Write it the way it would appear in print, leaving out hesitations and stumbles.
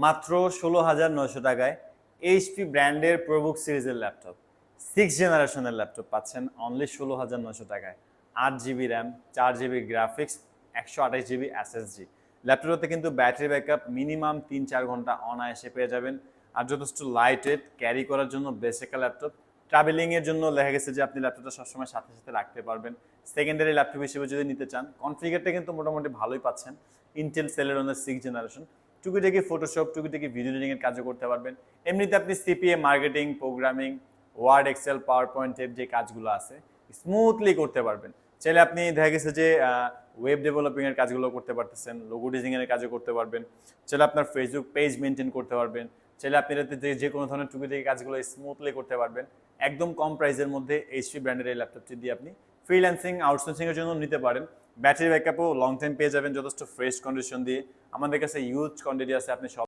মাত্র ১৬,৯০০ টাকায় এইচপি ব্র্যান্ডের প্রোবুক সিরিজের ল্যাপটপ 6th জেনারেশনের ল্যাপটপ পাচ্ছেন অনলি ১৬,৯০০ টাকায়। 8 GB RAM, 4 GB graphics, 128 GB SSD. ল্যাপটপটাতে কিন্তু ব্যাটারি ব্যাকআপ মিনিমাম ৩-৪ ঘন্টা অনায়াসে পেয়ে যাবেন। আর যথেষ্ট লাইট ওয়েট, ক্যারি করার জন্য বেস্ট একটা ল্যাপটপ। ট্রাভেলিংয়ের জন্য দেখা গেছে যে আপনি ল্যাপটপটা সবসময় সাথে সাথে রাখতে পারবেন। সেকেন্ডারি ল্যাপটপ হিসেবে যদি নিতে চান, কনফিগারটা কিন্তু মোটামুটি ভালোই পাচ্ছেন। ইন্টেল সেলেরনের 6th জেনারেশন। টুকিটাকি ফটোশপ, টুকিটাকি ভিডিও এডিটিংয়ের কাজও করতে পারবেন। এমনিতে আপনি CPA, marketing, programming, Word, Excel, পাওয়ার পয়েন্টের যে কাজগুলো আছে স্মুথলি করতে পারবেন। চাইলে আপনি দেখা গেছে যে ওয়েব ডেভেলপিংয়ের কাজগুলো করতে পারতেছেন, লোগো ডিজাইনের কাজও করতে পারবেন। চাইলে আপনার ফেসবুক পেজ মেনটেন করতে পারবেন। চাইলে আপনি এটাতে যে কোনো ধরনের টুকিটাকি কাজগুলো স্মুথলি করতে পারবেন। একদম কম প্রাইসের মধ্যে এইচপি ব্র্যান্ডের এই ল্যাপটপটি দিয়ে আপনি ফ্রিল্যান্সিং, আউটসোর্সিংয়ের জন্য নিতে পারেন। ব্যাটারি ব্যাকআপও লং টাইম পেয়ে যাবেন যথেষ্ট ফ্রেশ কন্ডিশন দিয়ে। আমাদের কাছে ইউজ কোয়ান্টিটি আছে, আপনি সব